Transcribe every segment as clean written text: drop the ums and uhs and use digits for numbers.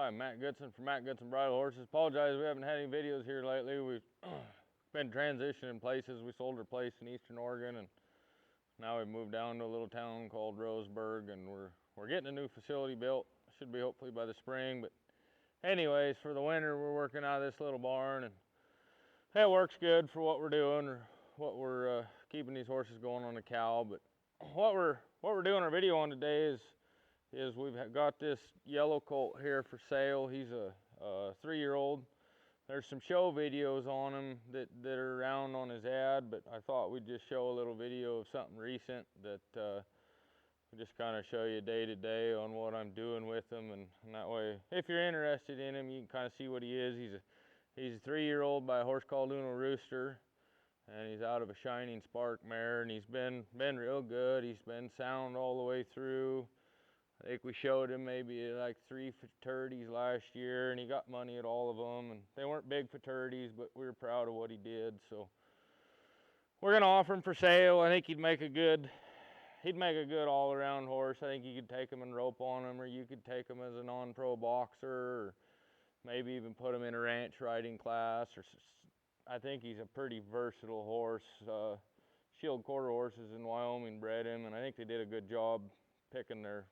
Hi, Matt Goodson from Matt Goodson Bridle Horses. Apologize we haven't had any videos here lately. We've been transitioning places. We sold our place in Eastern Oregon, and now we've moved down to a little town called Roseburg, and we're getting a new facility built. Should be hopefully by the spring. But anyways, for the winter, we're working out of this little barn, and it works good for what we're doing, or what we're keeping these horses going on the cow. But what we're doing our video on today is we've got this yellow colt here for sale. He's a 3-year-old. There's some show videos on him that are around on his ad, but I thought we'd just show a little video of something recent that just kind of show you day to day on what I'm doing with him, and that way, if you're interested in him, you can kind of see what he is. He's a 3-year-old by a horse called Rooster, and he's out of a Shining Spark mare, and he's been real good. He's been sound all the way through. I think we showed him maybe like 3 fraternities last year, and he got money at all of them, and they weren't big fraternities, but we were proud of what he did. So we're gonna offer him for sale. I think he'd make a good all-around horse. I think you could take him and rope on him, or you could take him as a non-pro boxer, or maybe even put him in a ranch riding class. Or I think he's a pretty versatile horse. Shield Quarter Horses in Wyoming bred him, and I think they did a good job picking their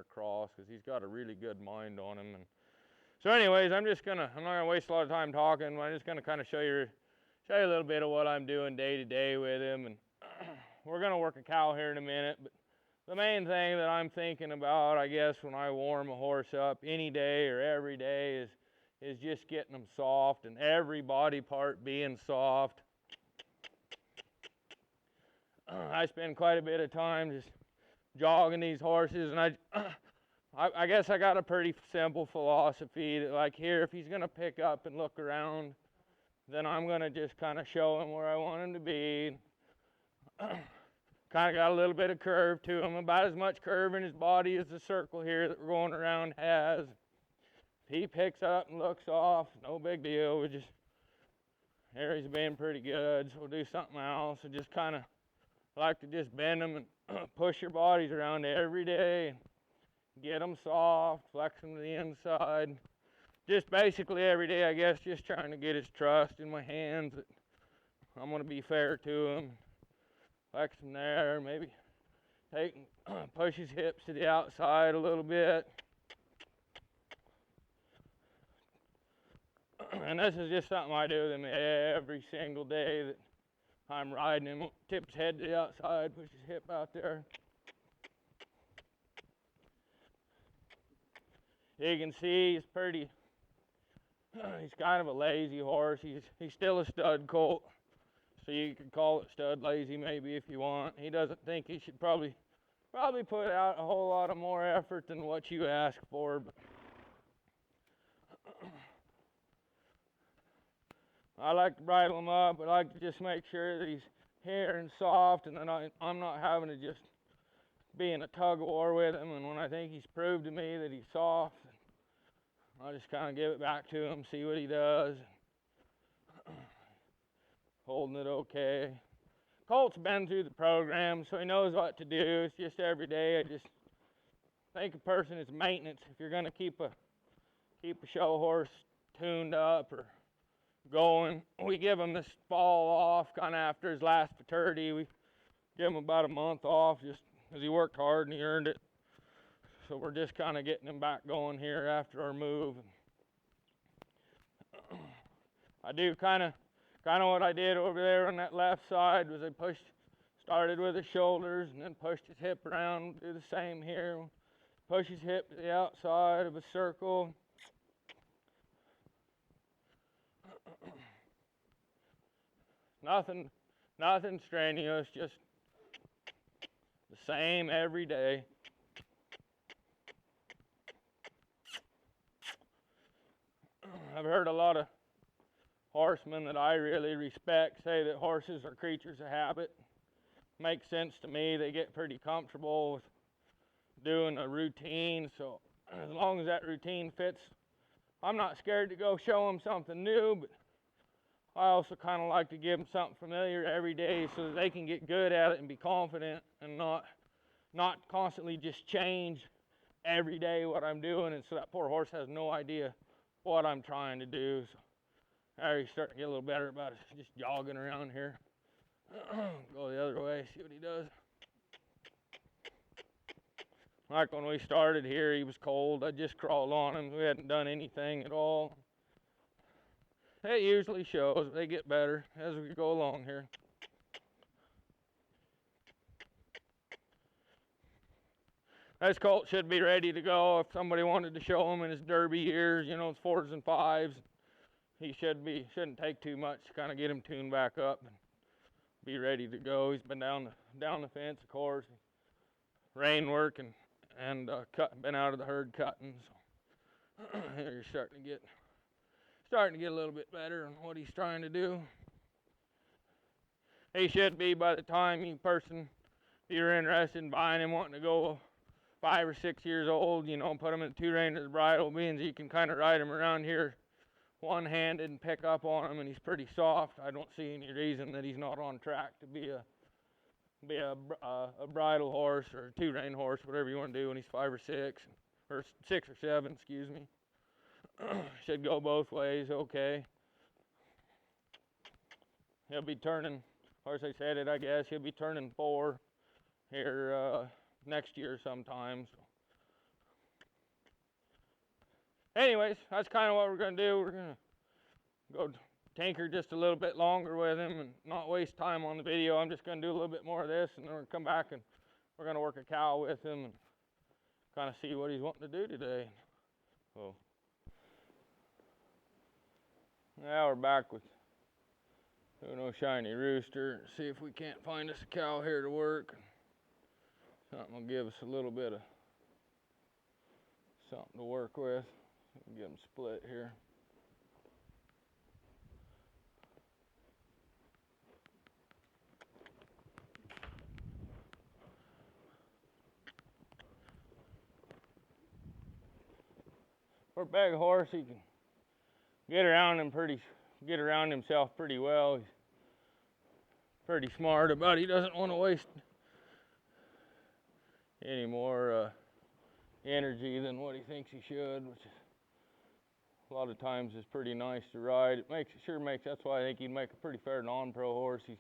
cross, because he's got a really good mind on him. And so anyways, I'm not gonna waste a lot of time talking. I'm just gonna kind of show you a little bit of what I'm doing day to day with him, and we're gonna work a cow here in a minute. But the main thing that I'm thinking about, I guess, when I warm a horse up any day or every day is just getting them soft, and every body part being soft. I spend quite a bit of time just jogging these horses, and I guess I got a pretty simple philosophy that, like, here, if he's gonna pick up and look around, then I'm gonna just kind of show him where I want him to be. Kind of got a little bit of curve to him, about as much curve in his body as the circle here that we're going around has. If he picks up and looks off, no big deal. Here he's been pretty good, so we'll do something else. And just kind of like to just bend them and push your bodies around every day, get them soft, flex them to the inside. Just basically every day, I guess, just trying to get his trust in my hands that I'm going to be fair to him. Flex him there, maybe push his hips to the outside a little bit. And this is just something I do with him every single day that I'm riding him. Tip his head to the outside, push his hip out there. You can see he's kind of a lazy horse. He's still a stud colt, so you could call it stud lazy maybe if you want. He doesn't think he should probably put out a whole lot of more effort than what you ask for. But I like to bridle him up. I like to just make sure that he's here and soft, and then I'm not having to just be in a tug of war with him. And when I think he's proved to me that he's soft, I'll just kind of give it back to him, see what he does. Holding it okay. Colt's been through the program, so he knows what to do. It's just every day I just think a person is maintenance. If you're gonna keep a show horse tuned up or going, we give him this fall off kind of after his last fraternity. We give him about a month off just because he worked hard and he earned it. So we're just kind of getting him back going here after our move. I do kind of what I did over there on that left side was I started with his shoulders and then pushed his hip around. Do the same here. Push his hip to the outside of a circle. Nothing strenuous, just the same every day. I've heard a lot of horsemen that I really respect say that horses are creatures of habit. Makes sense to me. They get pretty comfortable with doing a routine, so as long as that routine fits, I'm not scared to go show them something new, but I also kind of like to give them something familiar every day so that they can get good at it and be confident and not constantly just change every day what I'm doing, and so that poor horse has no idea what I'm trying to do. So now he's starting to get a little better about it, just jogging around here. Go the other way, see what he does. Like when we started here, he was cold. I just crawled on him. We hadn't done anything at all. It usually shows. They get better as we go along here. This colt should be ready to go if somebody wanted to show him in his Derby years, you know, his 4s and 5s. He shouldn't take too much to kind of get him tuned back up and be ready to go. He's been down the fence, of course. Rain work and been out of the herd cutting. So you're starting to get a little bit better on what he's trying to do. He should be, by the time if you're interested in buying him, wanting to go 5 or 6 years old, you know, put him in 2-reiner's bridle, means you can kind of ride him around here one-handed and pick up on him, and he's pretty soft. I don't see any reason that he's not on track to be a bridle horse or a 2-rein horse, whatever you want to do when he's 5 or 6, or 6 or 7, excuse me. Should go both ways, okay. He'll be turning, of course I said it, I guess, he'll be turning 4 here next year sometime. So. Anyways, that's kind of what we're going to do. We're going to go tinker just a little bit longer with him and not waste time on the video. I'm just going to do a little bit more of this, and then we're going to come back and we're going to work a cow with him and kind of see what he's wanting to do today. So now we're back with doing no Shiney Rooster. See if we can't find us a cow here to work. Something will give us a little bit of something to work with. Get them split here. For a big horse, he can get around himself pretty well. He's pretty smart about it. He doesn't want to waste any more energy than what he thinks he should, which is a lot of times is pretty nice to ride. That's why I think he'd make a pretty fair non-pro horse. He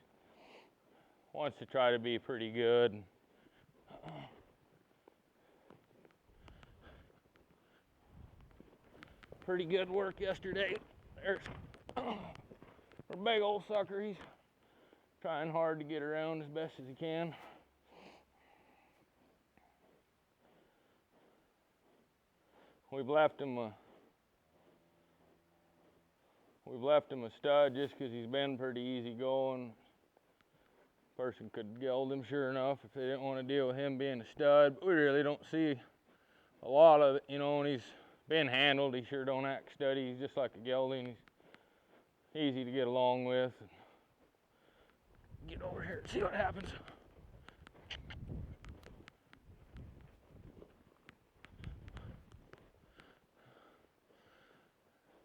wants to try to be pretty good. Pretty good work yesterday. There's a big old sucker. He's trying hard to get around as best as he can. We've left him a stud just because he's been pretty easy going. Person could geld him, sure enough, if they didn't want to deal with him being a stud. But we really don't see a lot of it, you know. When he's been handled, he sure don't act studdy. He's just like a gelding. He's easy to get along with. Get over here and see what happens.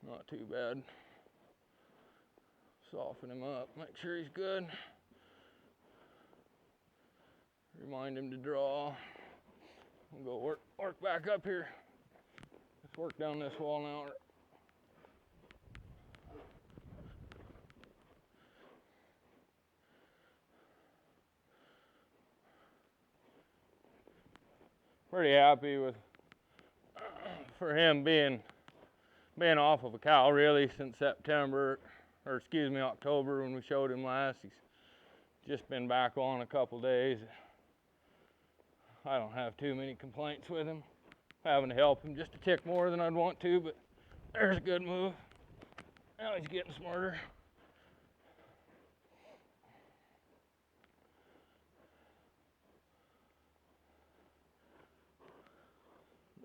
Not too bad. Soften him up, make sure he's good. Remind him to draw. We'll go work back up here. Let's work down this wall now. Pretty happy with for him being off of a cow really since October when we showed him last. He's just been back on a couple days. I don't have too many complaints with him. Having to help him just a tick more than I'd want to, but there's a good move. Now he's getting smarter.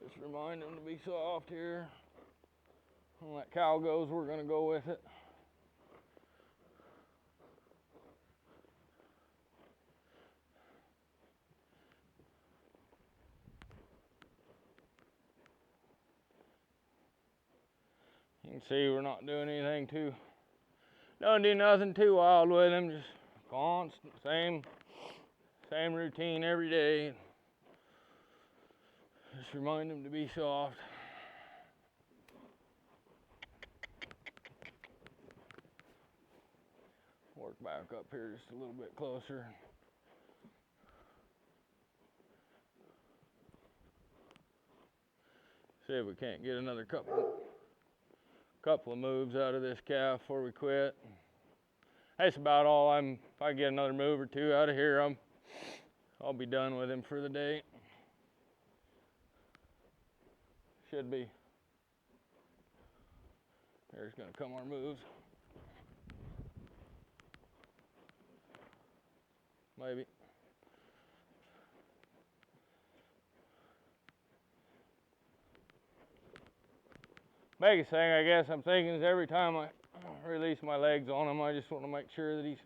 Just remind him to be soft here. When that cow goes, we're going to go with it. You can see we're not doing anything don't do nothing too wild with him, just constant, same routine every day. Just remind them to be soft. Work back up here just a little bit closer. See if we can't get another couple of moves out of this calf before we quit. That's about all. If I get another move or two out of here, I'll be done with him for the day. Should be. There's gonna come our moves. Maybe. Biggest thing I guess I'm thinking is every time I release my legs on him, I just want to make sure that he's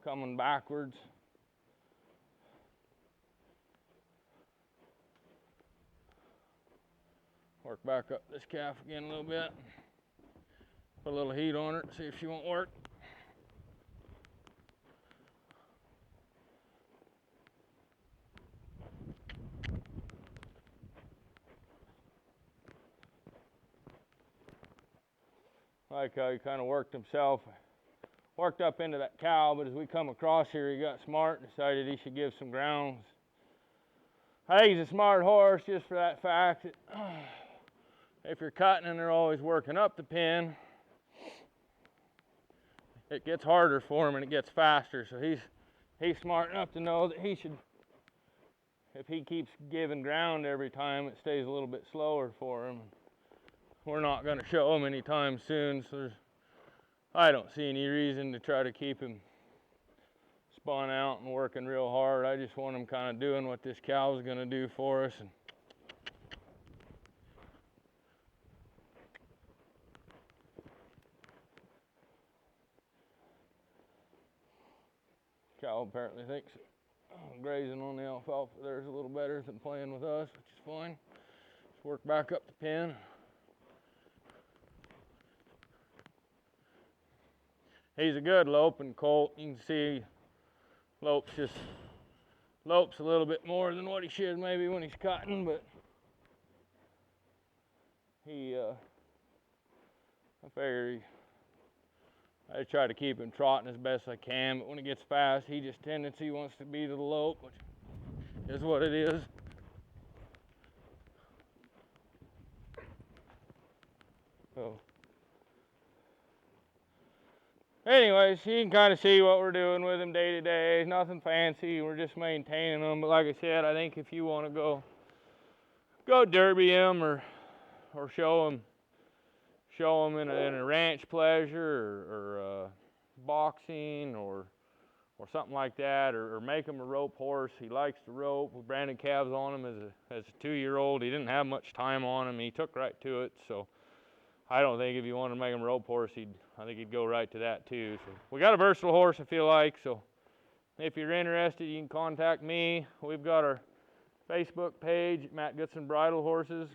coming backwards. Work back up this calf again a little bit. Put a little heat on her, see if she won't work. Like how he kind of worked himself. Worked up into that cow, but as we come across here, he got smart and decided he should give some ground. I think he's a smart horse just for that fact that if you're cutting and they're always working up the pin, it gets harder for him and it gets faster. So he's smart enough to know that he should, if he keeps giving ground every time, it stays a little bit slower for him. We're not going to show him anytime soon, so I don't see any reason to try to keep him spun out and working real hard. I just want him kind of doing what this cow is going to do for us. And cow apparently thinks grazing on the alfalfa there's a little better than playing with us, which is fine. Just work back up the pen. He's a good loping colt. You can see lopes a little bit more than what he should maybe when he's cutting, but I figure I try to keep him trotting as best I can, but when he gets fast, he just tendency wants to be to the lope, which is what it is. So anyways, you can kind of see what we're doing with him day to day. Nothing fancy. We're just maintaining him. But like I said, I think if you want to go derby him or show him in a ranch pleasure or boxing or something like that, or make him a rope horse. He likes to rope. We branded calves on him as a 2-year-old. He didn't have much time on him. He took right to it. So I don't think if you wanted to make him a rope horse, I think he'd go right to that too. So we got a versatile horse, I feel like. So if you're interested, you can contact me. We've got our Facebook page, Matt Goodson Bridle Horses.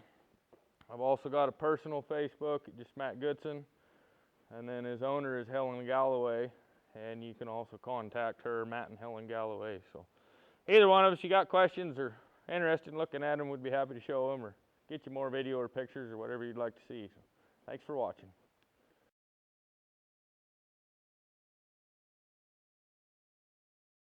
I've also got a personal Facebook, just Matt Goodson. And then his owner is Helen Galloway. And you can also contact her, Matt and Helen Galloway. So either one of us, you got questions or interested in looking at them, we'd be happy to show them or get you more video or pictures or whatever you'd like to see. So thanks for watching.